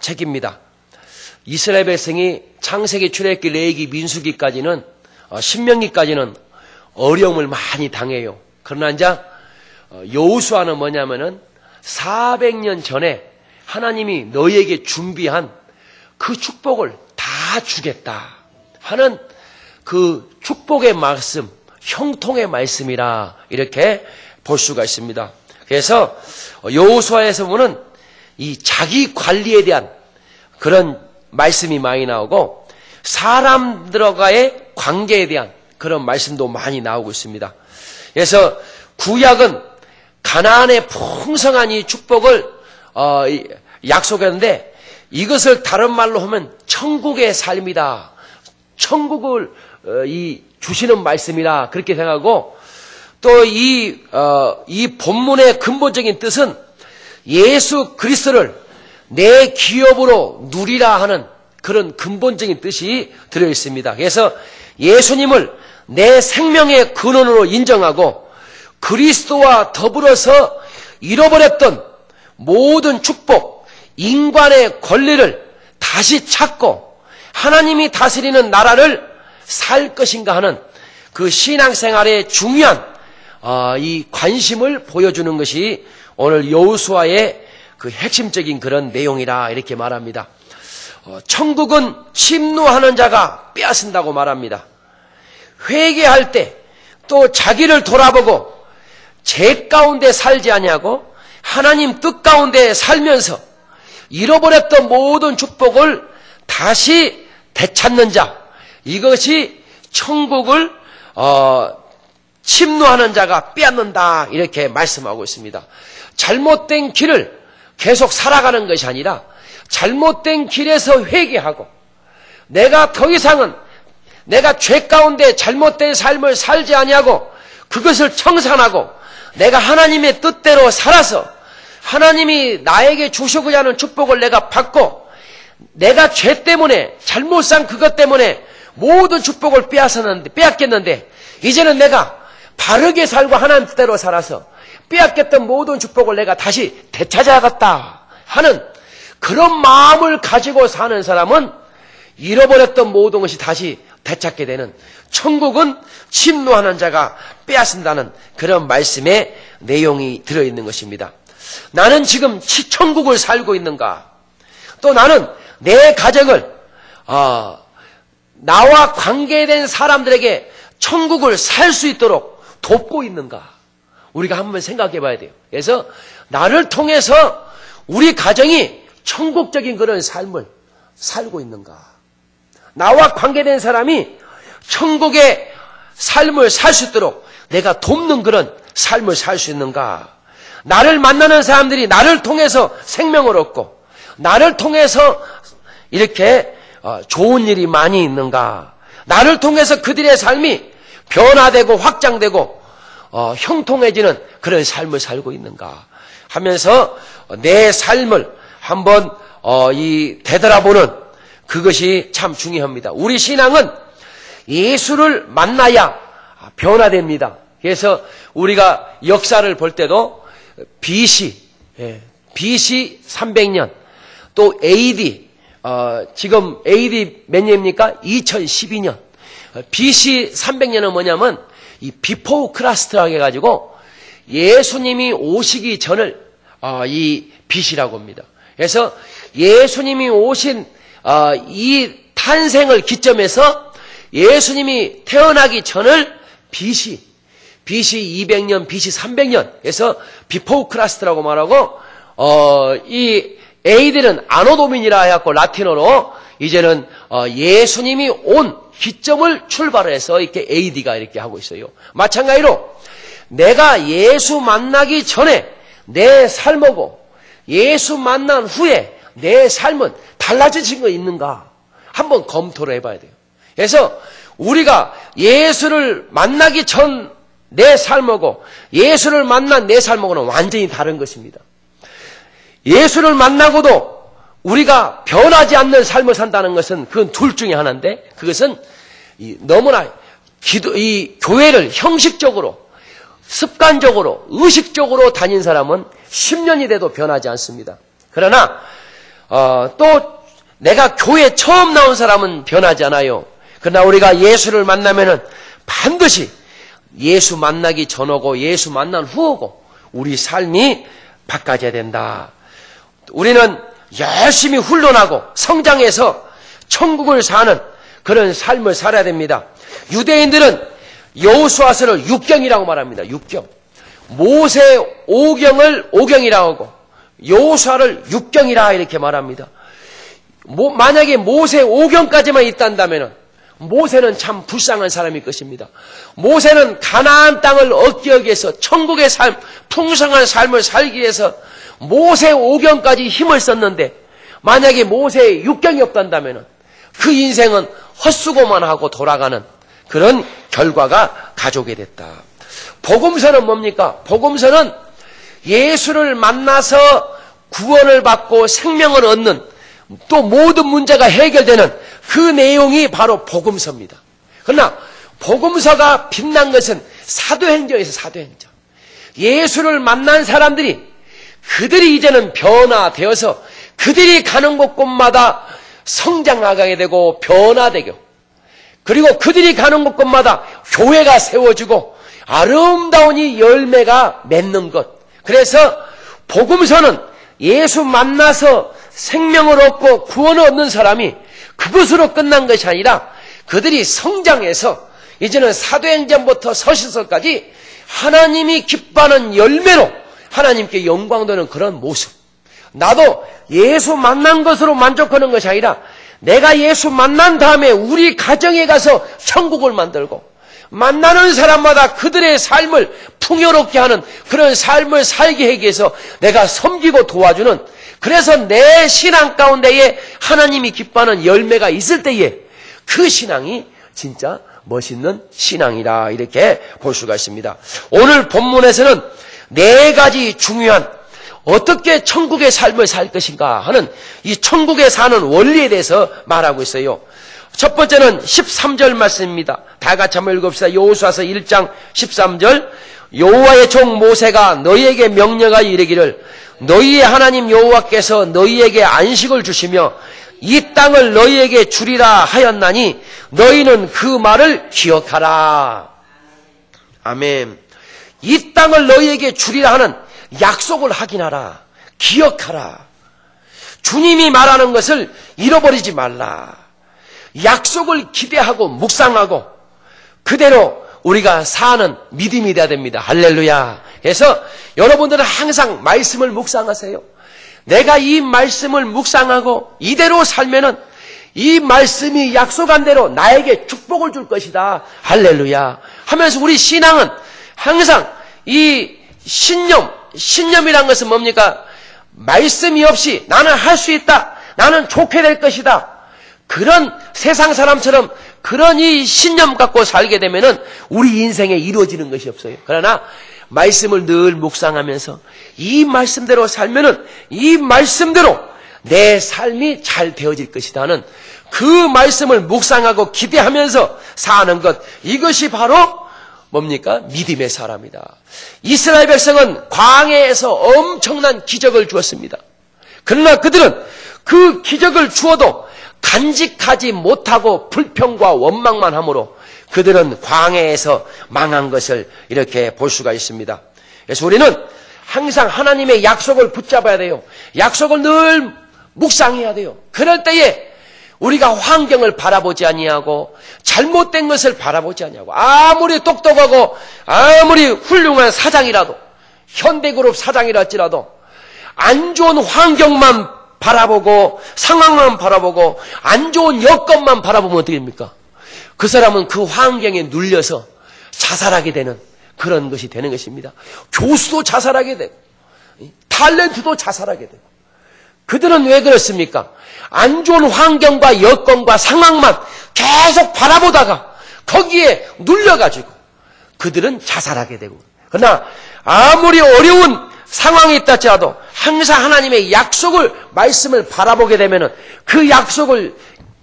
책입니다. 이스라엘 백성이 창세기, 출애굽기, 레위기, 민수기까지는 신명기까지는 어려움을 많이 당해요. 그러나 이제 여호수아는 뭐냐면은 400년 전에 하나님이 너희에게 준비한 그 축복을 다 주겠다 하는 그 축복의 말씀, 형통의 말씀이라 이렇게 볼 수가 있습니다. 그래서 여호수아에서 보는 이 자기 관리에 대한 그런 말씀이 많이 나오고 사람들과의 관계에 대한 그런 말씀도 많이 나오고 있습니다. 그래서 구약은 가나안의 풍성한 이 축복을 약속했는데 이것을 다른 말로 하면 천국의 삶이다. 천국을 주시는 말씀이라 그렇게 생각하고 또 이 본문의 근본적인 뜻은 예수 그리스도를 내 기업으로 누리라 하는 그런 근본적인 뜻이 들어 있습니다. 그래서 예수님을 내 생명의 근원으로 인정하고 그리스도와 더불어서 잃어버렸던 모든 축복, 인간의 권리를 다시 찾고 하나님이 다스리는 나라를 살 것인가 하는 그 신앙생활의 중요한 이 관심을 보여주는 것이 오늘 여호수아의 그 핵심적인 그런 내용이라 이렇게 말합니다. 천국은 침노하는 자가 빼앗는다고 말합니다. 회개할 때 또 자기를 돌아보고 죄 가운데 살지 아니하고 하나님 뜻 가운데 살면서 잃어버렸던 모든 축복을 다시 되찾는 자, 이것이 천국을 침노하는 자가 빼앗는다 이렇게 말씀하고 있습니다. 잘못된 길을 계속 살아가는 것이 아니라 잘못된 길에서 회개하고 내가 더 이상은 내가 죄 가운데 잘못된 삶을 살지 아니하고 그것을 청산하고 내가 하나님의 뜻대로 살아서 하나님이 나에게 주시고자 하는 축복을 내가 받고 내가 죄 때문에 잘못 산 그것 때문에 모든 축복을 빼앗겼는데 이제는 내가 바르게 살고 하나님 뜻대로 살아서 빼앗겼던 모든 축복을 내가 다시 되찾아야겠다 하는 그런 마음을 가지고 사는 사람은 잃어버렸던 모든 것이 다시 되찾게 되는 천국은 침노하는 자가 빼앗는다는 그런 말씀의 내용이 들어있는 것입니다. 나는 지금 천국을 살고 있는가? 또 나는 내 가정을 나와 관계된 사람들에게 천국을 살 수 있도록 돕고 있는가? 우리가 한번 생각해 봐야 돼요. 그래서 나를 통해서 우리 가정이 천국적인 그런 삶을 살고 있는가? 나와 관계된 사람이 천국의 삶을 살 수 있도록 내가 돕는 그런 삶을 살 수 있는가? 나를 만나는 사람들이 나를 통해서 생명을 얻고 나를 통해서 이렇게 좋은 일이 많이 있는가? 나를 통해서 그들의 삶이 변화되고 확장되고 형통해지는 그런 삶을 살고 있는가 하면서 내 삶을 한번 되돌아보는 그것이 참 중요합니다. 우리 신앙은 예수를 만나야 변화됩니다. 그래서 우리가 역사를 볼 때도 BC 300년 또 AD 지금 AD 몇 년입니까? 2012년 BC 300년은 뭐냐면 이 비포 크라스트라고 해가지고 예수님이 오시기 전을 이 BC라고 합니다. 그래서 예수님이 오신 이 탄생을 기점해서 예수님이 태어나기 전을 BC 200년, BC 300년 그래서 비포 크라스트라고 말하고 이 AD는 아노도민이라 해갖고 라틴어로 이제는 예수님이 온 기점을 출발해서 이렇게 AD가 이렇게 하고 있어요. 마찬가지로 내가 예수 만나기 전에 내 삶하고 예수 만난 후에 내 삶은 달라진 거 있는가 한번 검토를 해봐야 돼요. 그래서 우리가 예수를 만나기 전 내 삶하고 예수를 만난 내 삶하고는 완전히 다른 것입니다. 예수를 만나고도 우리가 변하지 않는 삶을 산다는 것은 그건 둘 중에 하나인데 그것은 너무나 이 교회를 형식적으로 습관적으로 의식적으로 다닌 사람은 10년이 돼도 변하지 않습니다. 그러나 또 내가 교회 처음 나온 사람은 변하지 않아요. 그러나 우리가 예수를 만나면은 반드시 예수 만나기 전하고 예수 만난 후하고 우리 삶이 바꿔져야 된다. 우리는 열심히 훈련하고 성장해서 천국을 사는 그런 삶을 살아야 됩니다. 유대인들은 여호수아서를 육경이라고 말합니다. 육경. 모세 오경을 오경이라고 하고 여호수아를 육경이라 이렇게 말합니다. 만약에 모세 오경까지만 있단다면 모세는 참 불쌍한 사람일 것입니다. 모세는 가나안 땅을 얻기 위해서 천국의 삶, 풍성한 삶을 살기 위해서 모세 오경까지 힘을 썼는데 만약에 모세의 육경이 없단다면 그 인생은 헛수고만 하고 돌아가는 그런 결과가 가져오게 됐다. 복음서는 뭡니까? 복음서는 예수를 만나서 구원을 받고 생명을 얻는 또 모든 문제가 해결되는 그 내용이 바로 복음서입니다. 그러나 복음서가 빛난 것은 사도행전에서 사도행전. 예수를 만난 사람들이 그들이 이제는 변화되어서 그들이 가는 곳곳마다 성장하게 되고 변화되고 그리고 그들이 가는 곳곳마다 교회가 세워지고 아름다운 이 열매가 맺는 것. 그래서 복음서는 예수 만나서 생명을 얻고 구원을 얻는 사람이 그것으로 끝난 것이 아니라 그들이 성장해서 이제는 사도행전부터 서신서까지 하나님이 기뻐하는 열매로 하나님께 영광 되는 그런 모습. 나도 예수 만난 것으로 만족하는 것이 아니라 내가 예수 만난 다음에 우리 가정에 가서 천국을 만들고 만나는 사람마다 그들의 삶을 풍요롭게 하는 그런 삶을 살게 하기 위해서 내가 섬기고 도와주는, 그래서 내 신앙 가운데에 하나님이 기뻐하는 열매가 있을 때에 그 신앙이 진짜 멋있는 신앙이라 이렇게 볼 수가 있습니다. 오늘 본문에서는 네 가지 중요한 어떻게 천국의 삶을 살 것인가 하는 이 천국에 사는 원리에 대해서 말하고 있어요. 첫 번째는 13절 말씀입니다. 다 같이 한번 읽읍시다. 여호수아서 1장 13절. 여호와의 종 모세가 너희에게 명령하여 이르기를 너희의 하나님 여호와께서 너희에게 안식을 주시며 이 땅을 너희에게 주리라 하였나니 너희는 그 말을 기억하라. 아멘. 이 땅을 너희에게 주리라 하는 약속을 확인하라. 기억하라. 주님이 말하는 것을 잃어버리지 말라. 약속을 기대하고 묵상하고 그대로 우리가 사는 믿음이 되어야 됩니다. 할렐루야. 그래서 여러분들은 항상 말씀을 묵상하세요. 내가 이 말씀을 묵상하고 이대로 살면은 이 말씀이 약속한 대로 나에게 축복을 줄 것이다. 할렐루야. 하면서 우리 신앙은 항상 이 신념이란 것은 뭡니까? 말씀이 없이 나는 할 수 있다. 나는 좋게 될 것이다. 그런 세상 사람처럼 그런 이 신념 갖고 살게 되면은 우리 인생에 이루어지는 것이 없어요. 그러나 말씀을 늘 묵상하면서 이 말씀대로 살면은 이 말씀대로 내 삶이 잘 되어질 것이다는 그 말씀을 묵상하고 기대하면서 사는 것, 이것이 바로 뭡니까? 믿음의 사람이다. 이스라엘 백성은 광야에서 엄청난 기적을 주었습니다. 그러나 그들은 그 기적을 주어도 간직하지 못하고 불평과 원망만 함으로 그들은 광야에서 망한 것을 이렇게 볼 수가 있습니다. 그래서 우리는 항상 하나님의 약속을 붙잡아야 돼요. 약속을 늘 묵상해야 돼요. 그럴 때에 우리가 환경을 바라보지 아니하고 잘못된 것을 바라보지 아니하고 아무리 똑똑하고 아무리 훌륭한 사장이라도 현대그룹 사장이라 할지라도 안 좋은 환경만 바라보고 상황만 바라보고 안 좋은 여건만 바라보면 어떻게 됩니까? 그 사람은 그 환경에 눌려서 자살하게 되는 그런 것이 되는 것입니다. 교수도 자살하게 되고 탤런트도 자살하게 되고. 그들은 왜 그렇습니까? 안 좋은 환경과 여건과 상황만 계속 바라보다가 거기에 눌려가지고 그들은 자살하게 되고. 그러나 아무리 어려운 상황이 있다 할지라도 항상 하나님의 약속을, 말씀을 바라보게 되면 그 약속을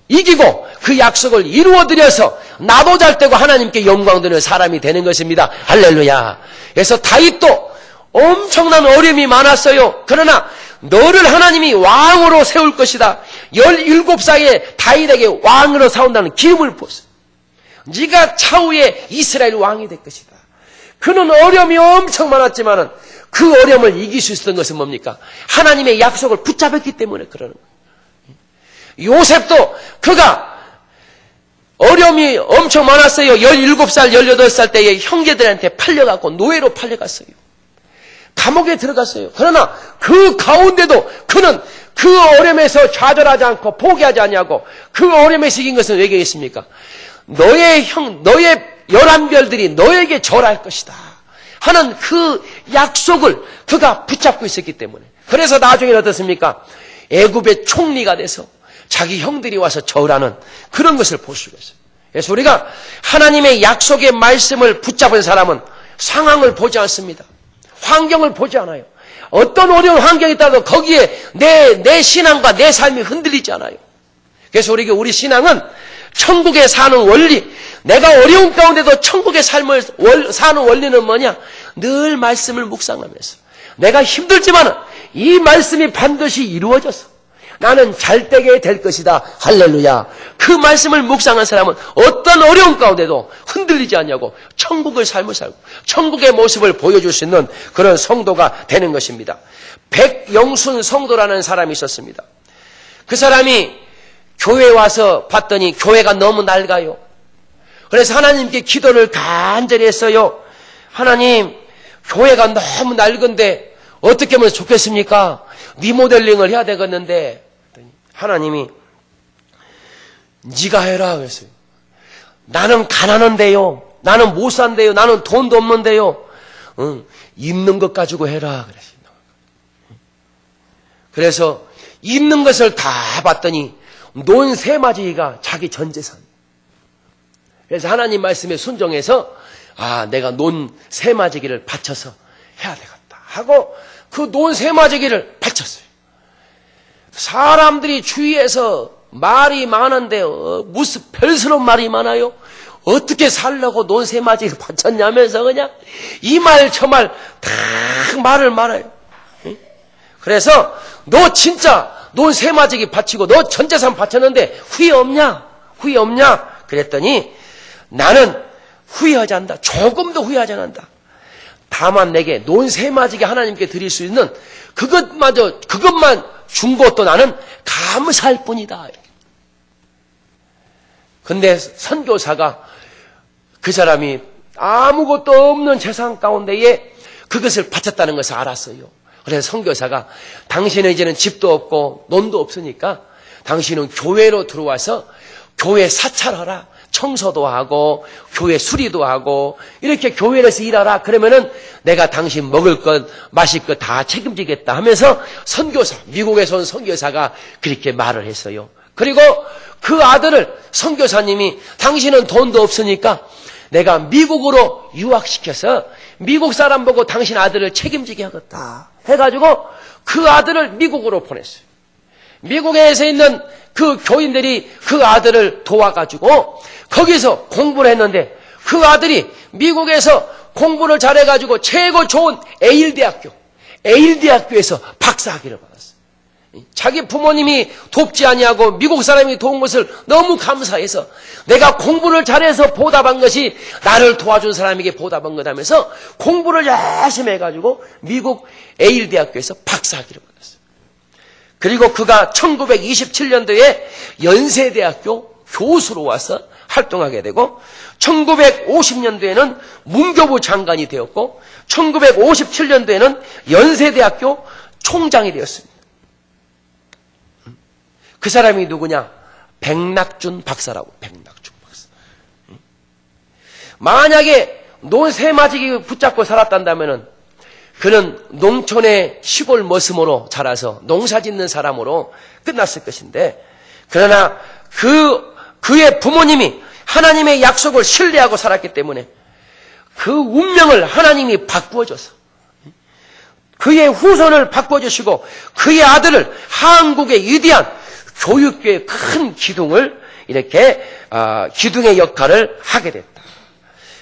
이기고 그 약속을 이루어드려서 나도 잘 되고 하나님께 영광 드리는 사람이 되는 것입니다. 할렐루야. 그래서 다윗도 엄청난 어려움이 많았어요. 그러나 너를 하나님이 왕으로 세울 것이다. 17살에 다윗에게 왕으로 세운다는 기름을 부었어요. 네가 차후에 이스라엘 왕이 될 것이다. 그는 어려움이 엄청 많았지만은 그 어려움을 이길 수 있었던 것은 뭡니까? 하나님의 약속을 붙잡았기 때문에 그러는 거예요. 요셉도 그가 어려움이 엄청 많았어요. 17살, 18살 때에 형제들한테 팔려갖고 노예로 팔려갔어요. 감옥에 들어갔어요. 그러나 그 가운데도 그는 그 어려움에서 좌절하지 않고 포기하지 않냐고. 그 어려움에서 이긴 것은 왜겠습니까? 너의 11별들이 너에게 절할 것이다 하는 그 약속을 그가 붙잡고 있었기 때문에. 그래서 나중에 어떻습니까? 애굽의 총리가 돼서 자기 형들이 와서 절하는 그런 것을 볼 수가 있어요. 그래서 우리가 하나님의 약속의 말씀을 붙잡은 사람은 상황을 보지 않습니다. 환경을 보지 않아요. 어떤 어려운 환경이 있다도 거기에 내 신앙과 내 삶이 흔들리지 않아요. 그래서 우리 신앙은 천국에 사는 원리, 내가 어려운 가운데도 천국의 삶을 사는 원리는 뭐냐? 늘 말씀을 묵상하면서 내가 힘들지만 이 말씀이 반드시 이루어져서 나는 잘되게 될 것이다. 할렐루야. 그 말씀을 묵상한 사람은 어떤 어려운 가운데도 흔들리지 않냐고 천국의 삶을 살고 천국의 모습을 보여줄 수 있는 그런 성도가 되는 것입니다. 백영순 성도라는 사람이 있었습니다. 그 사람이 교회에 와서 봤더니 교회가 너무 낡아요. 그래서 하나님께 기도를 간절히 했어요. 하나님, 교회가 너무 낡은데 어떻게 하면 좋겠습니까? 리모델링을 해야 되겠는데 하나님이 네가 해라 그랬어요. 나는 가난한데요. 나는 못 산대요. 나는 돈도 없는데요. 있는 것 가지고 해라 그랬어요. 그래서 있는 것을 다 봤더니 논 세마지기가 자기 전 재산. 그래서 하나님 말씀에 순종해서 내가 논 세마지기를 바쳐서 해야 되겠다 하고 그 논 세마지기를 바쳤어요. 사람들이 주위에서 말이 많은데 무슨 별스러운 말이 많아요. 어떻게 살려고 논 세마지기를 바쳤냐면서 그냥 이 말 저 말 다 말을 말아요. 그래서 너 진짜 논 세마지기 바치고 너 전재산 바쳤는데 후회 없냐? 후회 없냐? 그랬더니 나는 후회하지 않는다. 조금도 후회하지 않는다. 다만 내게 논 세마지기 하나님께 드릴 수 있는 그것만 준 것도 나는 감사할 뿐이다. 근데 선교사가 그 사람이 아무것도 없는 재산 가운데에 그것을 바쳤다는 것을 알았어요. 그래서 선교사가 당신은 이제는 집도 없고 논도 없으니까 당신은 교회로 들어와서 교회 사찰하라. 청소도 하고 교회 수리도 하고 이렇게 교회에서 일하라. 그러면은 내가 당신 먹을 것 마실 것 다 책임지겠다 하면서 선교사, 미국에서 온 선교사가 그렇게 말을 했어요. 그리고 그 아들을 선교사님이 당신은 돈도 없으니까 내가 미국으로 유학시켜서 미국 사람 보고 당신 아들을 책임지게 하겠다 해가지고 그 아들을 미국으로 보냈어요. 미국에서 있는 그 교인들이 그 아들을 도와가지고 거기서 공부를 했는데 그 아들이 미국에서 공부를 잘해가지고 최고 좋은 에일대학교에서 박사학위를 받았어요. 자기 부모님이 돕지 아니하고 미국 사람이 도운 것을 너무 감사해서 내가 공부를 잘해서 보답한 것이 나를 도와준 사람에게 보답한 거다면서 공부를 열심히 해가지고 미국 에일대학교에서 박사학위를 받았어요. 그리고 그가 1927년도에 연세대학교 교수로 와서 활동하게 되고 1950년도에는 문교부 장관이 되었고 1957년도에는 연세대학교 총장이 되었습니다. 그 사람이 누구냐? 백낙준 박사라고. 백낙준 박사. 만약에 논 세마지기 붙잡고 살았단다면은 그는 농촌의 시골 머슴으로 자라서 농사 짓는 사람으로 끝났을 것인데 그러나 그의 부모님이 하나님의 약속을 신뢰하고 살았기 때문에 그 운명을 하나님이 바꾸어줘서 그의 후손을 바꿔주시고 그의 아들을 한국의 위대한 교육계의 큰 기둥을 이렇게 기둥의 역할을 하게 됐다.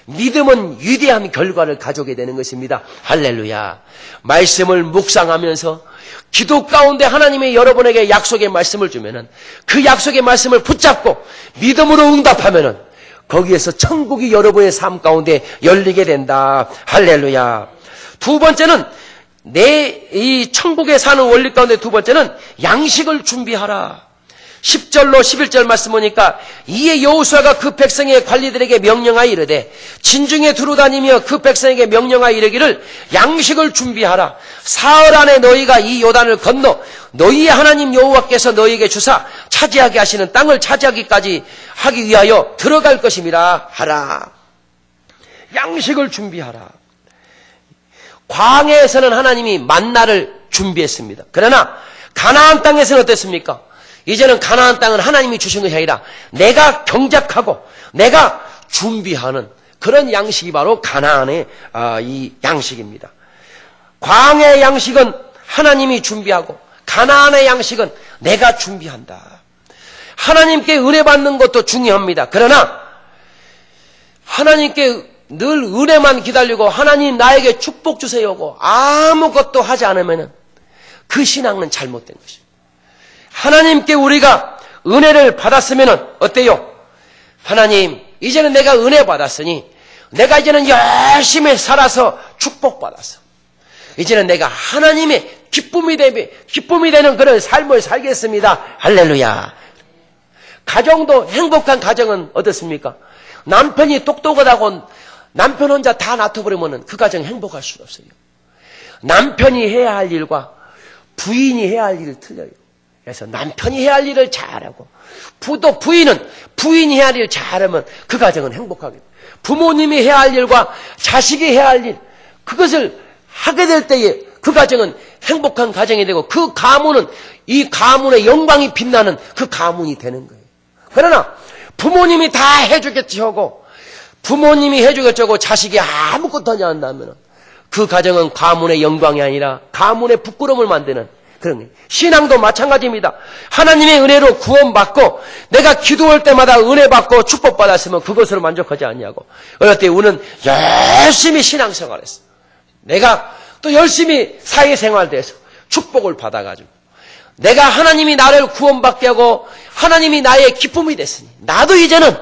믿음은 위대한 결과를 가져오게 되는 것입니다. 할렐루야. 말씀을 묵상하면서 기도 가운데 하나님이 여러분에게 약속의 말씀을 주면은 그 약속의 말씀을 붙잡고 믿음으로 응답하면은 거기에서 천국이 여러분의 삶 가운데 열리게 된다. 할렐루야. 두 번째는 이 천국에 사는 원리 가운데 두 번째는 양식을 준비하라. 10절로 11절 말씀 보니까 이에 여호수아가 그 백성의 관리들에게 명령하여 이르되 진중에 두루다니며 그 백성에게 명령하여 이르기를 양식을 준비하라. 사흘 안에 너희가 이 요단을 건너 너희의 하나님 여호와께서 너희에게 주사 차지하게 하시는 땅을 차지하기까지 하기 위하여 들어갈 것임이라 하라. 양식을 준비하라. 광야에서는 하나님이 만나를 준비했습니다. 그러나 가나안 땅에서는 어땠습니까? 이제는 가나안 땅은 하나님이 주신 것이 아니라 내가 경작하고 내가 준비하는 그런 양식이 바로 가나안의 이 양식입니다. 광야의 양식은 하나님이 준비하고 가나안의 양식은 내가 준비한다. 하나님께 은혜 받는 것도 중요합니다. 그러나 하나님께 늘 은혜만 기다리고 하나님 나에게 축복 주세요고 아무것도 하지 않으면 그 신앙은 잘못된 것입니다. 하나님께 우리가 은혜를 받았으면 어때요? 하나님, 이제는 내가 은혜 받았으니 내가 이제는 열심히 살아서 축복받았어. 이제는 내가 하나님의 기쁨이 되는 그런 삶을 살겠습니다. 할렐루야. 가정도 행복한 가정은 어떻습니까? 남편이 똑똑하다고 남편 혼자 다 놔둬버리면 그 가정 행복할 수가 없어요. 남편이 해야 할 일과 부인이 해야 할 일을 틀려요. 그래서 남편이 해야 할 일을 잘하고 또 부인은 부인이 해야 할 일을 잘하면 그 가정은 행복하게 돼요. 부모님이 해야 할 일과 자식이 해야 할 일, 그것을 하게 될 때에 그 가정은 행복한 가정이 되고 그 가문은 이 가문의 영광이 빛나는 그 가문이 되는 거예요. 그러나 부모님이 다 해주겠지 하고 부모님이 해주겠지 하고 자식이 아무것도 하지 않는다면 그 가정은 가문의 영광이 아니라 가문의 부끄러움을 만드는 그런 거예요. 신앙도 마찬가지입니다. 하나님의 은혜로 구원받고 내가 기도할 때마다 은혜 받고 축복받았으면 그것으로 만족하지 않냐고. 어느 때 우리는 열심히 신앙생활했어. 내가 또 열심히 사회생활돼서 축복을 받아가지고 내가 하나님이 나를 구원받게 하고 하나님이 나의 기쁨이 됐으니 나도 이제는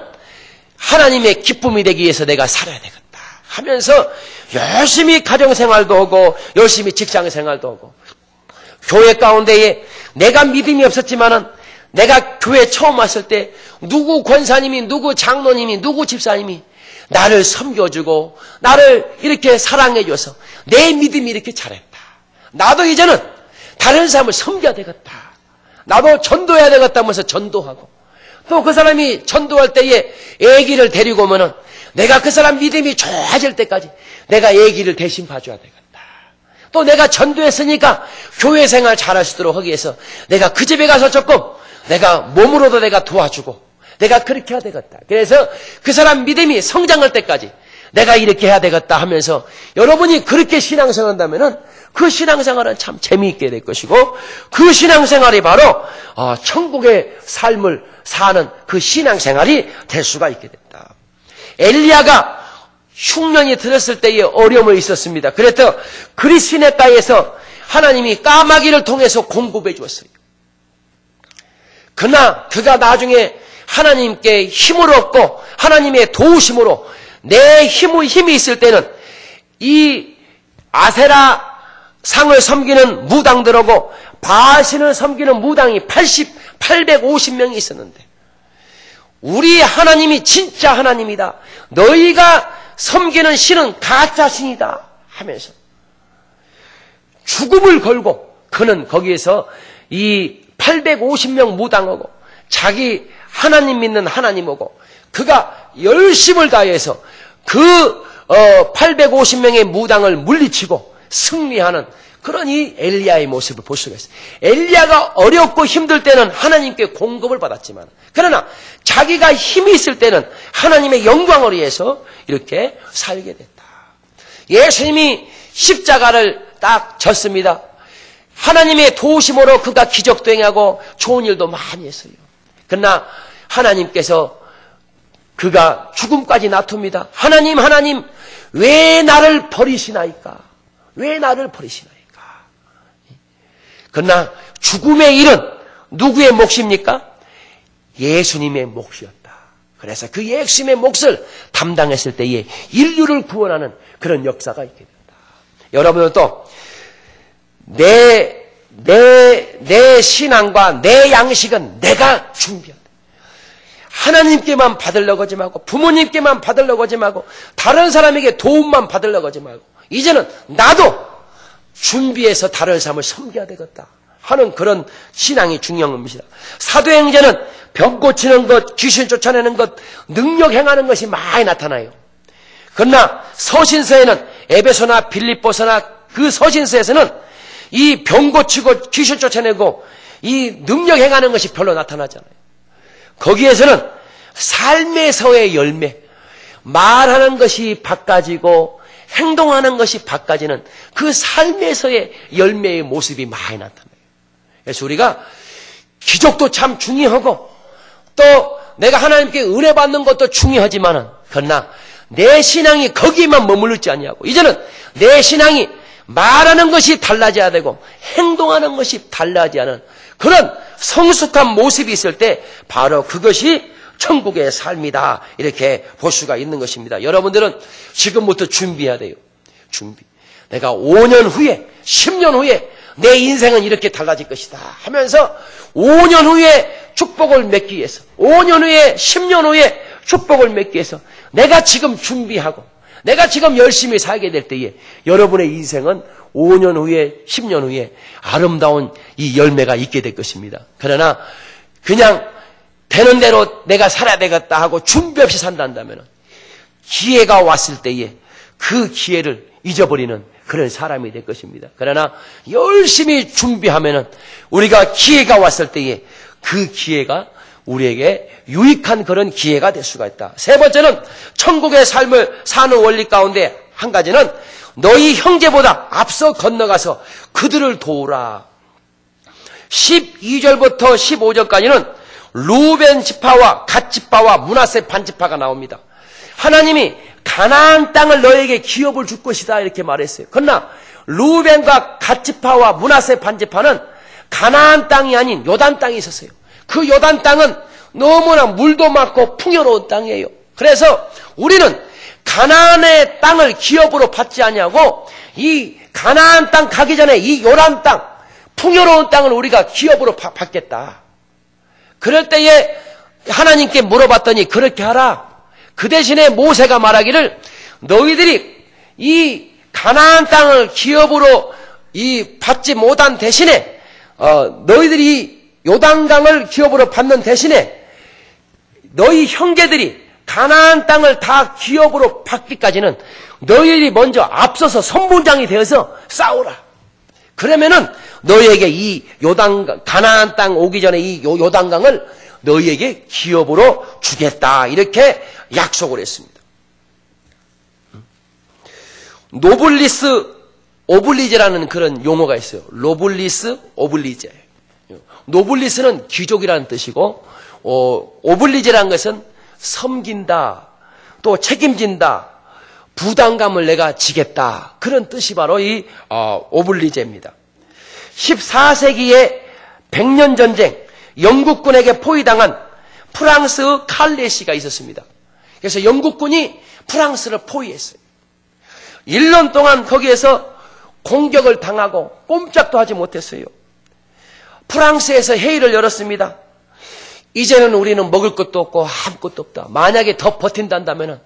하나님의 기쁨이 되기 위해서 내가 살아야 되겠다 하면서 열심히 가정생활도 하고 열심히 직장생활도 하고 교회 가운데에 내가 믿음이 없었지만은 내가 교회 처음 왔을 때 누구 권사님이 누구 장로님이 누구 집사님이 나를 섬겨주고 나를 이렇게 사랑해줘서 내 믿음이 이렇게 잘했다. 나도 이제는 다른 사람을 섬겨야 되겠다. 나도 전도해야 되겠다 하면서 전도하고 또 그 사람이 전도할 때에 애기를 데리고 오면은 내가 그 사람 믿음이 좋아질 때까지 내가 애기를 대신 봐줘야 되겠다. 또 내가 전도했으니까 교회 생활 잘할 수 있도록 하기 위해서 내가 그 집에 가서 조금 내가 몸으로도 내가 도와주고 내가 그렇게 해야 되겠다. 그래서 그 사람 믿음이 성장할 때까지 내가 이렇게 해야 되겠다 하면서 여러분이 그렇게 신앙생활 한다면은 그 신앙생활은 참 재미있게 될 것이고 그 신앙생활이 바로 천국의 삶을 사는 그 신앙생활이 될 수가 있게 된다. 엘리야가 흉년이 들었을 때에 어려움이 있었습니다. 그래서 그리스네가에서 하나님이 까마귀를 통해서 공급해 주었어요. 그러나 그가 나중에 하나님께 힘을 얻고 하나님의 도우심으로 내 힘이 있을 때는 이 아세라 상을 섬기는 무당들하고 바알신을 섬기는 무당이 850명이 있었는데 우리 하나님이 진짜 하나님이다. 너희가 섬기는 신은 가짜 신이다 하면서 죽음을 걸고 그는 거기에서 이 850명 무당하고 자기 하나님 믿는 하나님하고 그가 열심을 다해서 그 850명의 무당을 물리치고 승리하는 그런 이 엘리야의 모습을 볼 수가 있어요. 엘리야가 어렵고 힘들 때는 하나님께 공급을 받았지만 그러나 자기가 힘이 있을 때는 하나님의 영광을 위해서 이렇게 살게 됐다. 예수님이 십자가를 딱 졌습니다. 하나님의 도우심으로 그가 기적도 행하고 좋은 일도 많이 했어요. 그러나 하나님께서 그가 죽음까지 놔둡니다. 하나님, 하나님, 왜 나를 버리시나이까? 왜 나를 버리시나이까? 그러나 죽음의 일은 누구의 몫입니까? 예수님의 몫이었다. 그래서 그 예수님의 몫을 담당했을 때에 인류를 구원하는 그런 역사가 있게 된다. 여러분도 내 신앙과 내 양식은 내가 준비한다. 하나님께만 받으려고 하지 말고, 부모님께만 받으려고 하지 말고, 다른 사람에게 도움만 받으려고 하지 말고, 이제는 나도 준비해서 다른 사람을 섬겨야 되겠다 하는 그런 신앙이 중요한 겁니다. 사도행전은 병 고치는 것, 귀신 쫓아내는 것, 능력 행하는 것이 많이 나타나요. 그러나 서신서에는, 에베소나 빌립보서나 그 서신서에서는 이 병 고치고 귀신 쫓아내고 이 능력 행하는 것이 별로 나타나잖아요. 거기에서는 삶에서의 열매, 말하는 것이 바꿔지고 행동하는 것이 바꿔지는 그 삶에서의 열매의 모습이 많이 나타나요. 그래서 우리가 기적도 참 중요하고 또 내가 하나님께 은혜 받는 것도 중요하지만은, 그러나 내 신앙이 거기에만 머무르지 아니하고 이제는 내 신앙이 말하는 것이 달라져야 되고 행동하는 것이 달라지지 않은 그런 성숙한 모습이 있을 때 바로 그것이 천국의 삶이다, 이렇게 볼 수가 있는 것입니다. 여러분들은 지금부터 준비해야 돼요. 준비. 내가 5년 후에 10년 후에 내 인생은 이렇게 달라질 것이다 하면서 5년 후에 축복을 맺기 위해서, 5년 후에 10년 후에 축복을 맺기 위해서 내가 지금 준비하고 내가 지금 열심히 살게 될 때에 여러분의 인생은 5년 후에 10년 후에 아름다운 이 열매가 있게 될 것입니다. 그러나 그냥 되는 대로 내가 살아야 되겠다 하고 준비 없이 산다면 기회가 왔을 때에 그 기회를 잊어버리는 그런 사람이 될 것입니다. 그러나 열심히 준비하면 우리가 기회가 왔을 때에 그 기회가 우리에게 유익한 그런 기회가 될 수가 있다. 세 번째는 천국의 삶을 사는 원리 가운데 한 가지는 너희 형제보다 앞서 건너가서 그들을 도우라. 12절부터 15절까지는 루벤 지파와 갓 지파와 므낫세 반 지파가 나옵니다. 하나님이 가나안 땅을 너에게 기업을 줄 것이다 이렇게 말했어요. 그러나 루벤과 갓 지파와 므낫세 반 지파는 가나안 땅이 아닌 요단 땅이 있었어요. 그 요단 땅은 너무나 물도 많고 풍요로운 땅이에요. 그래서 우리는 가나안의 땅을 기업으로 받지 아니하고 이 가나안 땅 가기 전에 이 요단 땅, 풍요로운 땅을 우리가 기업으로 받겠다. 그럴 때에 하나님께 물어봤더니 그렇게 하라. 그 대신에 모세가 말하기를 너희들이 이 가나안 땅을 기업으로 받지 못한 대신에 너희들이 요단강을 기업으로 받는 대신에 너희 형제들이 가나안 땅을 다 기업으로 받기까지는 너희들이 먼저 앞서서 선봉장이 되어서 싸우라. 그러면은 너희에게 이 가나안 땅 오기 전에 이 요단강을 너희에게 기업으로 주겠다. 이렇게 약속을 했습니다. 노블리스 오블리제라는 그런 용어가 있어요. 노블리스 오블리제. 노블리스는 귀족이라는 뜻이고 오블리제라는 것은 섬긴다, 또 책임진다, 부담감을 내가 지겠다, 그런 뜻이 바로 이 오블리제입니다. 14세기의 백년전쟁, 영국군에게 포위당한 프랑스 칼레시가 있었습니다. 그래서 영국군이 프랑스를 포위했어요. 1년 동안 거기에서 공격을 당하고 꼼짝도 하지 못했어요. 프랑스에서 회의를 열었습니다. 이제는 우리는 먹을 것도 없고 아무것도 없다. 만약에 더 버틴다면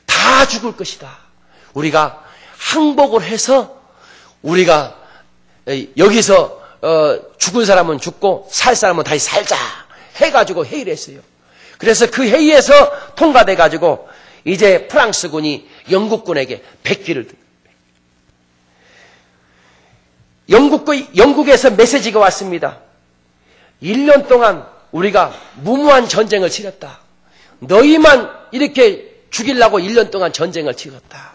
다 죽을 것이다. 우리가 항복을 해서 우리가 여기서 죽은 사람은 죽고 살 사람은 다시 살자 해가지고 회의를 했어요. 그래서 그 회의에서 통과돼가지고 이제 프랑스군이 영국군에게 백기를 듭니다. 영국에서 메시지가 왔습니다. 1년 동안 우리가 무모한 전쟁을 치렀다. 너희만 이렇게 죽이려고 1년 동안 전쟁을 치렀다.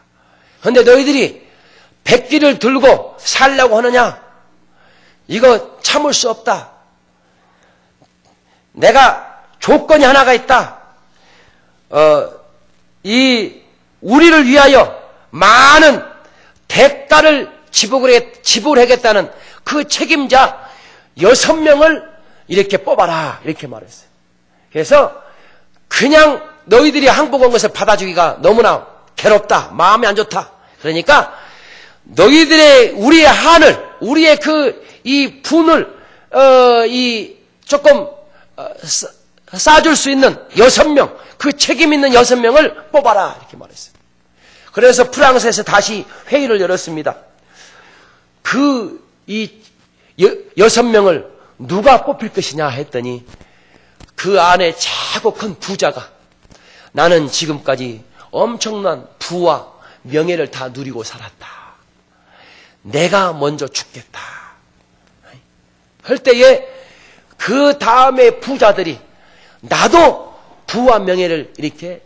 그런데 너희들이 백기를 들고 살려고 하느냐? 이거 참을 수 없다. 내가 조건이 하나가 있다. 우리를 위하여 많은 대가를 지불하겠다는 그 책임자 6명을 이렇게 뽑아라 이렇게 말했어요. 그래서 그냥 너희들이 항복 온 것을 받아주기가 너무나 괴롭다, 마음이 안 좋다. 그러니까 너희들의 우리의 한을, 우리의 이 분을 조금 쌓아줄 수 있는 6명, 그 책임 있는 6명을 뽑아라 이렇게 말했어요. 그래서 프랑스에서 다시 회의를 열었습니다. 이 6명을 누가 뽑힐 것이냐 했더니 그 안에 최고 큰 부자가 나는 지금까지 엄청난 부와 명예를 다 누리고 살았다. 내가 먼저 죽겠다. 할 때에 그 다음에 부자들이 나도 부와 명예를 이렇게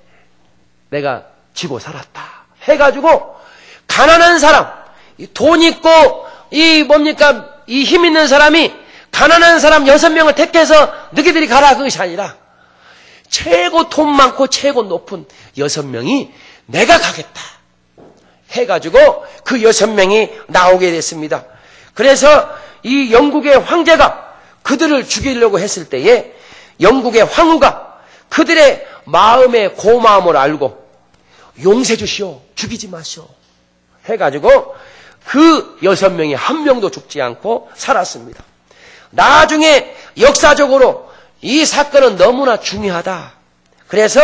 내가 지고 살았다. 해가지고 가난한 사람, 돈 있고 이 힘 있는 사람이 가난한 사람 6명을 택해서 너희들이 가라 그것이 아니라 최고 돈 많고 최고 높은 6명이 내가 가겠다 해가지고 그 6명이 나오게 됐습니다. 그래서 이 영국의 황제가 그들을 죽이려고 했을 때에 영국의 황후가 그들의 마음의 고마움을 알고 용서해 주시오, 죽이지 마시오 해가지고 그 6명이 한 명도 죽지 않고 살았습니다. 나중에 역사적으로 이 사건은 너무나 중요하다. 그래서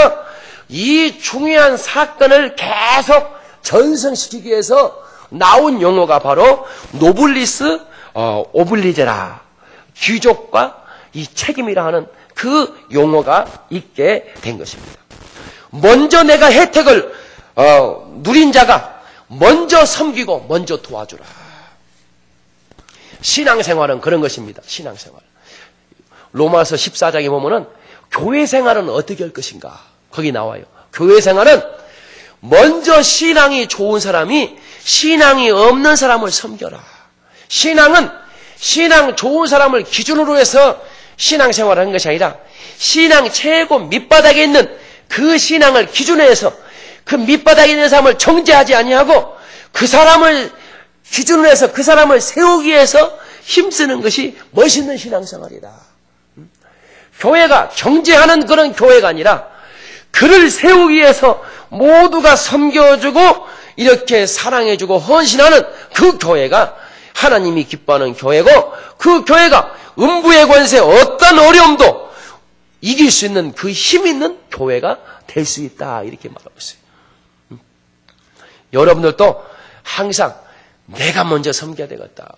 이 중요한 사건을 계속 전승시키기 위해서 나온 용어가 바로 노블리스 오블리제라, 귀족과 이 책임이라 하는 그 용어가 있게 된 것입니다. 먼저 내가 혜택을 누린 자가 먼저 섬기고 먼저 도와주라. 신앙생활은 그런 것입니다. 신앙생활. 로마서 14장에 보면은 교회생활은 어떻게 할 것인가 거기 나와요. 교회생활은 먼저 신앙이 좋은 사람이 신앙이 없는 사람을 섬겨라. 신앙은 신앙 좋은 사람을 기준으로 해서 신앙생활을 하는 것이 아니라 신앙 최고 밑바닥에 있는 그 신앙을 기준으로 해서 그 밑바닥에 있는 사람을 정죄하지 아니하고 그 사람을 기준으로 해서 그 사람을 세우기 위해서 힘쓰는 것이 멋있는 신앙생활이다. 교회가 정죄하는 그런 교회가 아니라 그를 세우기 위해서 모두가 섬겨주고 이렇게 사랑해주고 헌신하는 그 교회가 하나님이 기뻐하는 교회고 그 교회가 음부의 권세 어떤 어려움도 이길 수 있는 그 힘 있는 교회가 될 수 있다 이렇게 말하고 있어요. 여러분들도 항상 내가 먼저 섬겨야 되겠다.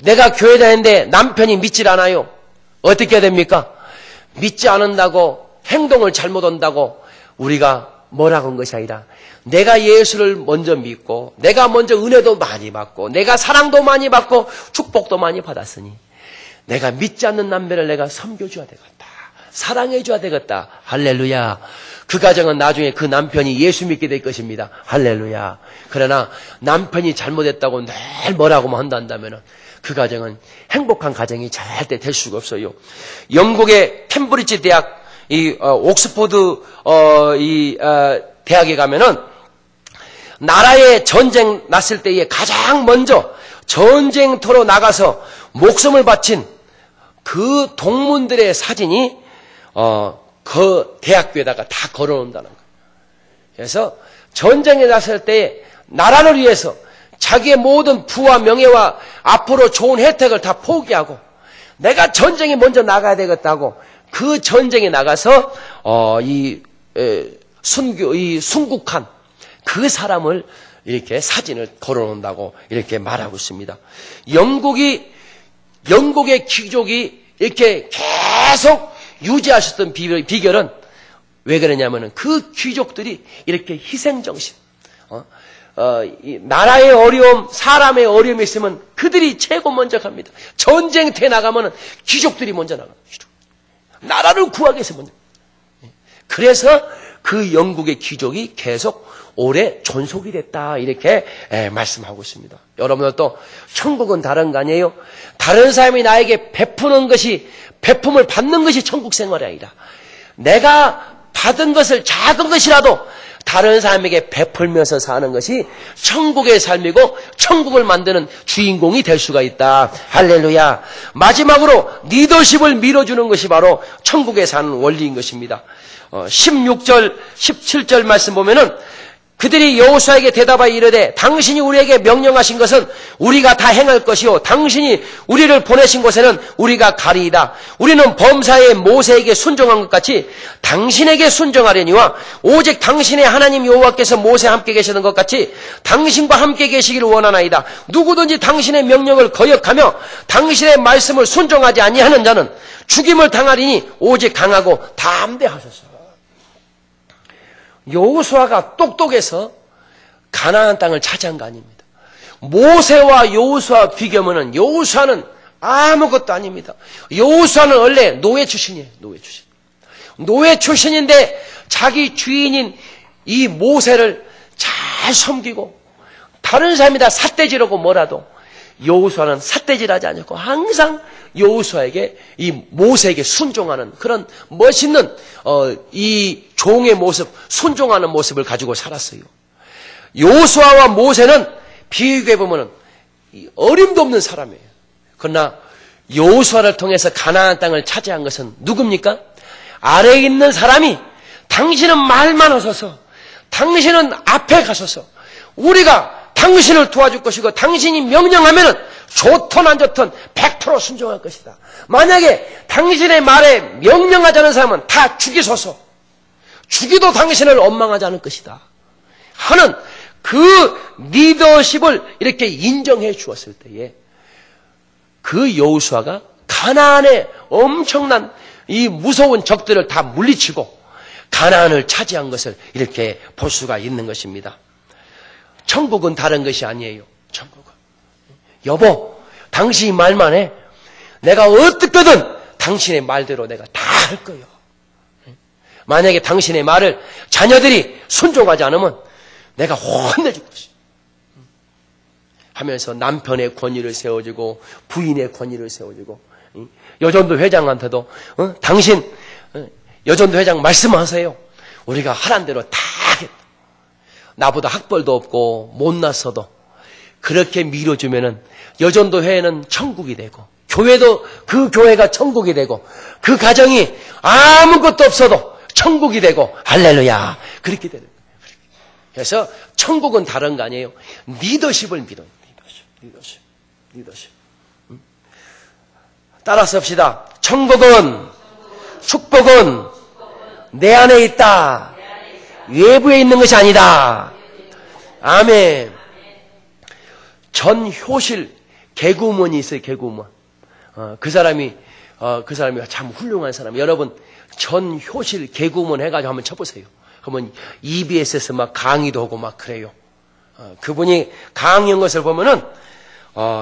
내가 교회 다니는데 남편이 믿질 않아요. 어떻게 해야 됩니까? 믿지 않는다고 행동을 잘못한다고 우리가 뭐라고 한 것이 아니라 내가 예수를 먼저 믿고 내가 먼저 은혜도 많이 받고 내가 사랑도 많이 받고 축복도 많이 받았으니 내가 믿지 않는 남편을 내가 섬겨줘야 되겠다. 사랑해줘야 되겠다. 할렐루야. 그 가정은 나중에 그 남편이 예수 믿게 될 것입니다. 할렐루야. 그러나 남편이 잘못했다고 늘 뭐라고만 한다면 그 가정은 행복한 가정이 절대 될 수가 없어요. 영국의 캠브리지 대학, 옥스포드 대학에 가면은 나라에 전쟁 났을 때에 가장 먼저 전쟁터로 나가서 목숨을 바친 그 동문들의 사진이 그 대학교에다가 다 걸어놓는다는 거예요. 그래서 전쟁에 났을 때 나라를 위해서 자기의 모든 부와 명예와 앞으로 좋은 혜택을 다 포기하고 내가 전쟁에 먼저 나가야 되겠다고 그 전쟁에 나가서 순국한 그 사람을 이렇게 사진을 걸어놓는다고 이렇게 말하고 있습니다. 영국의 귀족이 이렇게 계속 유지하셨던 비결은 왜 그러냐면은 그 귀족들이 이렇게 희생정신, 나라의 어려움, 사람의 어려움이 있으면 그들이 최고 먼저 갑니다. 전쟁터에 나가면은 귀족들이 먼저 나갑니다. 나라를 구하기 위해서 먼저. 그래서 그 영국의 귀족이 계속 오래 존속이 됐다 이렇게 말씀하고 있습니다. 여러분들도 천국은 다른 거 아니에요? 다른 사람이 나에게 베푸는 것이, 베품을 받는 것이 천국 생활이 아니라 내가 받은 것을 작은 것이라도 다른 사람에게 베풀면서 사는 것이 천국의 삶이고 천국을 만드는 주인공이 될 수가 있다. 할렐루야. 마지막으로 리더십을 밀어주는 것이 바로 천국에 사는 원리인 것입니다. 16절 17절 말씀 보면은 그들이 여호수아에게 대답하여 이르되 당신이 우리에게 명령하신 것은 우리가 다 행할 것이요 당신이 우리를 보내신 곳에는 우리가 가리이다. 우리는 범사에 모세에게 순종한 것 같이 당신에게 순종하려니와 오직 당신의 하나님 여호와께서 모세와 함께 계시는 것 같이 당신과 함께 계시기를 원하나이다. 누구든지 당신의 명령을 거역하며 당신의 말씀을 순종하지 아니하는 자는 죽임을 당하리니 오직 강하고 담대하소서. 여호수아가 똑똑해서 가나안 땅을 차지한 거 아닙니다. 모세와 여호수아 비교하면 여호수아는 아무것도 아닙니다. 여호수아는 원래 노예 출신이에요. 노예 출신인데 자기 주인인 이 모세를 잘 섬기고 다른 사람이 다 삿대질하고 뭐라도 여호수아는 삿대질하지 않고 항상 여호수아에게 이 모세에게 순종하는 그런 멋있는 이 종의 모습, 순종하는 모습을 가지고 살았어요. 여호수아와 모세는 비교해 보면은 어림도 없는 사람이에요. 그러나 여호수아를 통해서 가나안 땅을 차지한 것은 누굽니까? 아래에 있는 사람이 당신은 말만 하소서, 당신은 앞에 가소서, 우리가 당신을 도와줄 것이고 당신이 명령하면은 좋든 안 좋든 100% 순종할 것이다. 만약에 당신의 말에 명령하지 않은 사람은 다 죽이소서. 죽이도 당신을 원망하지 않을 것이다. 하는 그 리더십을 이렇게 인정해 주었을 때에 그 여호수아가 가나안의 엄청난 이 무서운 적들을 다 물리치고 가나안을 차지한 것을 이렇게 볼 수가 있는 것입니다. 천국은 다른 것이 아니에요. 천국은 여보 당신이 말만 해. 내가 어떻게든 당신의 말대로 내가 다 할 거예요. 만약에 당신의 말을 자녀들이 순종하지 않으면 내가 혼내줄 것이야. 하면서 남편의 권위를 세워주고 부인의 권위를 세워주고 여전도 회장한테도 당신 여전도 회장 말씀하세요. 우리가 하란 대로 다 하겠다. 나보다 학벌도 없고 못났어도 그렇게 밀어주면은 여전도 회는 천국이 되고 교회도 그 교회가 천국이 되고 그 가정이 아무것도 없어도 천국이 되고 할렐루야 그렇게 되는 거예요. 그래서 천국은 다른 거 아니에요. 리더십을 믿어요. 리더십. 따라서 합시다. 천국은 축복은 내 안에 있다. 외부에 있는 것이 아니다. 아멘. 전효실 개구먼이 있어요. 개구먼. 그 사람이 참 훌륭한 사람. 여러분 전효실 개구먼 해가지고 한번 쳐보세요. 그러면 EBS에서 막 강의도 하고 막 그래요. 그분이 강의한 것을 보면은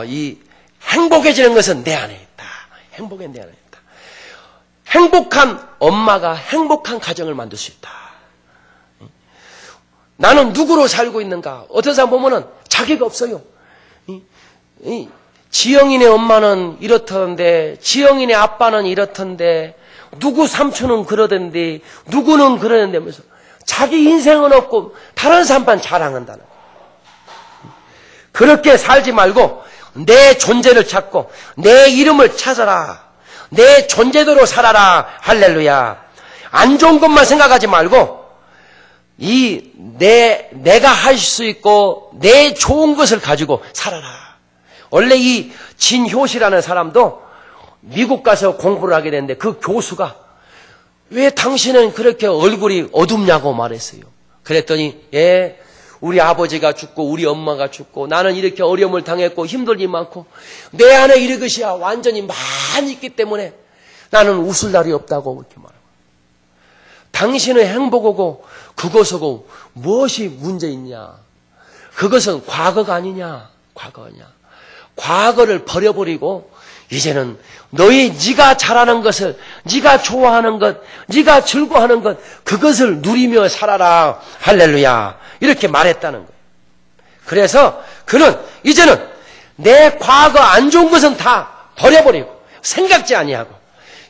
이 행복해지는 것은 내 안에 있다. 행복은 내 안에 있다. 행복한 엄마가 행복한 가정을 만들 수 있다. 나는 누구로 살고 있는가? 어떤 사람 보면은 자기가 없어요. 지영이네 엄마는 이렇던데, 지영이네 아빠는 이렇던데, 누구 삼촌은 그러던데, 누구는 그러는데 하면서 자기 인생은 없고 다른 사람만 자랑한다는 거예요. 그렇게 살지 말고 내 존재를 찾고 내 이름을 찾아라. 내 존재대로 살아라. 할렐루야. 안 좋은 것만 생각하지 말고 내가 할 수 있고 내 좋은 것을 가지고 살아라. 원래 이 진효시라는 사람도 미국 가서 공부를 하게 됐는데 그 교수가 왜 당신은 그렇게 얼굴이 어둡냐고 말했어요. 그랬더니 우리 아버지가 죽고 우리 엄마가 죽고 나는 이렇게 어려움을 당했고 힘들이 많고 내 안에 이것이야 완전히 많이 있기 때문에 나는 웃을 날이 없다고 이렇게 말하고 당신의 행복하고 그것하고 무엇이 문제 있냐? 그것은 과거가 아니냐? 과거를 버려버리고 이제는 네가 잘하는 것을, 네가 좋아하는 것, 네가 즐거워하는 것, 그것을 누리며 살아라. 할렐루야. 이렇게 말했다는 거예요. 그래서 그는 이제는 내 과거 안 좋은 것은 다 버려버리고 생각지 아니하고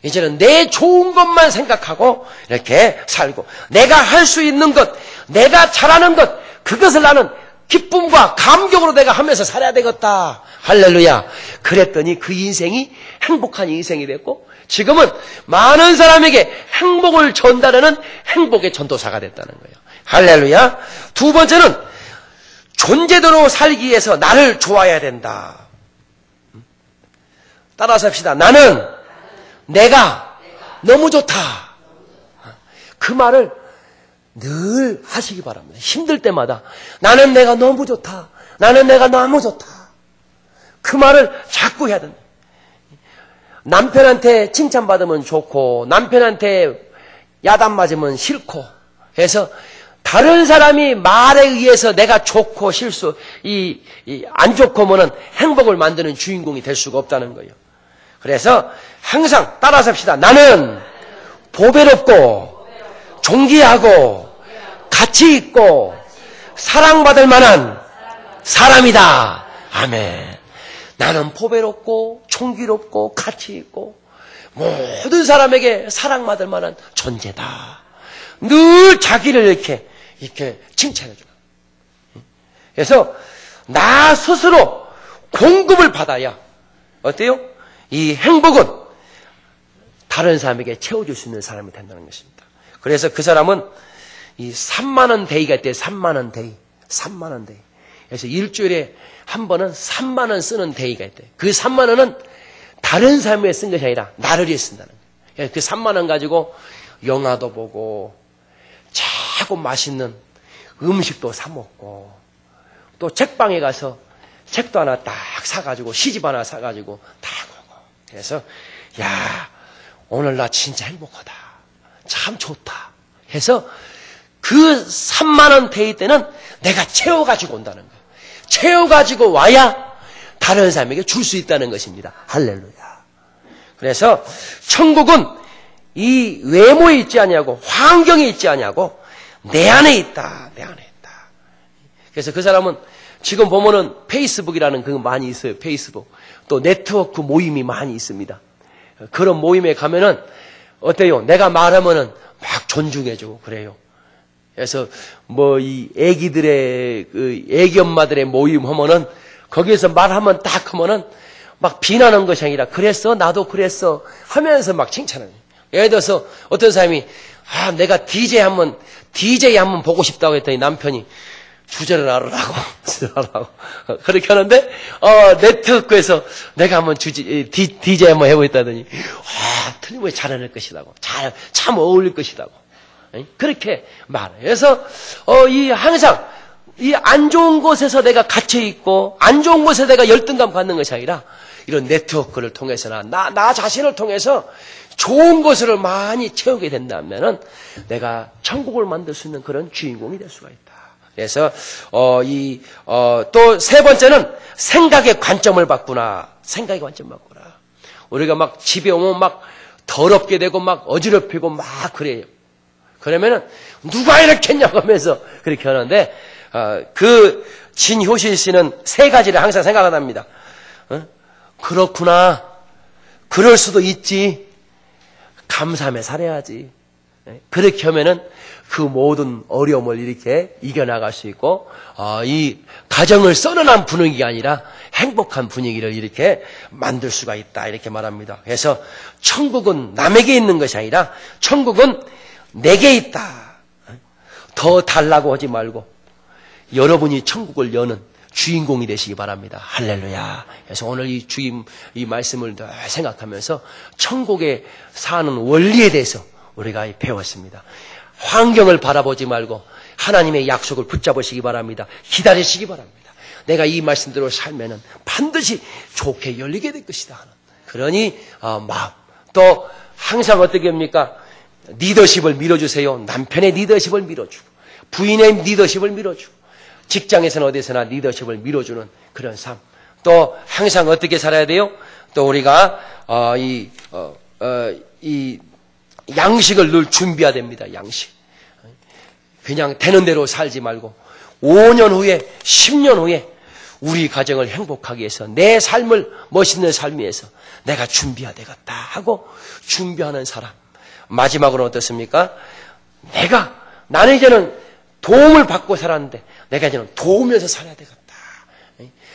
이제는 내 좋은 것만 생각하고 이렇게 살고, 내가 할 수 있는 것, 내가 잘하는 것, 그것을 나는 기쁨과 감격으로 내가 하면서 살아야 되겠다. 할렐루야. 그랬더니 그 인생이 행복한 인생이 됐고, 지금은 많은 사람에게 행복을 전달하는 행복의 전도사가 됐다는 거예요. 할렐루야. 두 번째는 존재대로 살기 위해서 나를 좋아해야 된다. 따라서 합시다. 나는 내가 너무 좋다. 그 말을 늘 하시기 바랍니다. 힘들 때마다 나는 내가 너무 좋다. 나는 내가 너무 좋다. 그 말을 자꾸 해야 된다. 남편한테 칭찬받으면 좋고 남편한테 야단 맞으면 싫고 해서 다른 사람이 말에 의해서 내가 좋고 실수 안 좋고 뭐는 행복을 만드는 주인공이 될 수가 없다는 거예요. 그래서 항상 따라서 합시다. 나는 보배롭고 존귀하고 가치 있고 사랑받을 만한 사람이다. 아멘. 나는 보배롭고 존귀롭고 가치 있고 모든 사람에게 사랑받을 만한 존재다. 늘 자기를 이렇게 칭찬해 줘요. 그래서 나 스스로 공급을 받아야 어때요? 이 행복은 다른 사람에게 채워줄 수 있는 사람이 된다는 것입니다. 그래서 그 사람은 이 3만원 데이가 있대요. 3만원 데이. 3만원 데이. 그래서 일주일에 한 번은 3만원 쓰는 데이가 있대요. 그 3만원은 다른 사람에 쓴 것이 아니라 나를 위해 쓴다는 거예요. 그 3만원 가지고 영화도 보고 자꾸 맛있는 음식도 사 먹고 또 책방에 가서 책도 하나 딱 사가지고 시집 하나 사가지고 딱 오고. 그래서 야 오늘 나 진짜 행복하다. 참 좋다. 해서 그 3만원 데이 때는 내가 채워가지고 온다는 거예요. 채워가지고 와야 다른 사람에게 줄 수 있다는 것입니다. 할렐루야. 그래서 천국은 이 외모에 있지 않냐고 환경에 있지 않냐고 내 안에 있다. 내 안에 있다. 그래서 그 사람은 지금 보면은 페이스북이라는 그거 많이 있어요. 페이스북. 또 네트워크 모임이 많이 있습니다. 그런 모임에 가면은 어때요? 내가 말하면은 막 존중해주고 그래요. 그래서 뭐 이 애기들의 애기 엄마들의 모임 하면은 거기에서 말하면 딱 하면은 막 비난하는 것이 아니라 그랬어 나도 그랬어 하면서 막 칭찬해요. 예를 들어서 어떤 사람이 내가 DJ 한번 보고 싶다고 했더니 남편이 주제를 알으라고 그렇게 하는데 네트워크에서 내가 한번 DJ 한번 해보겠다더니 틀림없이 잘해낼 것이라고 참 어울릴 것이라고 그렇게 말해요. 그래서 항상 이 안 좋은 곳에서 내가 갇혀 있고 안 좋은 곳에 내가 열등감 갖는 것이 아니라 이런 네트워크를 통해서나 나 자신을 통해서 좋은 것을 많이 채우게 된다면은 내가 천국을 만들 수 있는 그런 주인공이 될 수가 있다. 그래서 또 세 번째는 생각의 관점을 바꾸나. 생각의 관점 바꾸나. 우리가 막 집에 오면 막 더럽게 되고 막 어지럽히고 막 그래요. 그러면은 누가 이렇게 했냐고 하면서 그렇게 하는데 그 진효실 씨는 세 가지를 항상 생각합니다. 그렇구나. 그럴 수도 있지. 감사하며 살아야지. 그렇게 하면은 그 모든 어려움을 이렇게 이겨나갈 수 있고 이 가정을 써내난 분위기가 아니라 행복한 분위기를 이렇게 만들 수가 있다 이렇게 말합니다. 그래서 천국은 남에게 있는 것이 아니라 천국은 내게 있다. 더 달라고 하지 말고 여러분이 천국을 여는 주인공이 되시기 바랍니다. 할렐루야. 그래서 오늘 이 말씀을 생각하면서 천국에 사는 원리에 대해서 우리가 배웠습니다. 환경을 바라보지 말고 하나님의 약속을 붙잡으시기 바랍니다. 기다리시기 바랍니다. 내가 이 말씀대로 살면은 반드시 좋게 열리게 될 것이다 하는 그러니 마음. 또 항상 어떻게 합니까? 리더십을 밀어주세요. 남편의 리더십을 밀어주고 부인의 리더십을 밀어주고 직장에서는 어디서나 리더십을 밀어주는 그런 삶. 또 항상 어떻게 살아야 돼요? 또 우리가 이 양식을 늘 준비해야 됩니다. 양식. 그냥 되는 대로 살지 말고 5년 후에 10년 후에 우리 가정을 행복하게 해서 내 삶을 멋있는 삶 위해서 내가 준비해야 되겠다 하고 준비하는 사람. 마지막으로 어떻습니까? 나는 이제는 도움을 받고 살았는데 내가 이제는 도우면서 살아야 되겠다.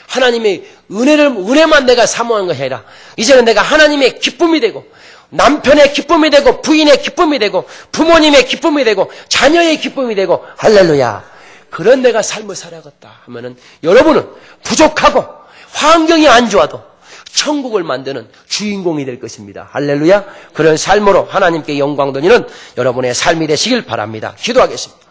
하나님의 은혜만 내가 사모하는 것이 아니라 이제는 내가 하나님의 기쁨이 되고 남편의 기쁨이 되고 부인의 기쁨이 되고 부모님의 기쁨이 되고 자녀의 기쁨이 되고 할렐루야. 그런 내가 삶을 살아야겠다 하면은 여러분은 부족하고 환경이 안 좋아도 천국을 만드는 주인공이 될 것입니다. 할렐루야. 그런 삶으로 하나님께 영광 돌리는 여러분의 삶이 되시길 바랍니다. 기도하겠습니다.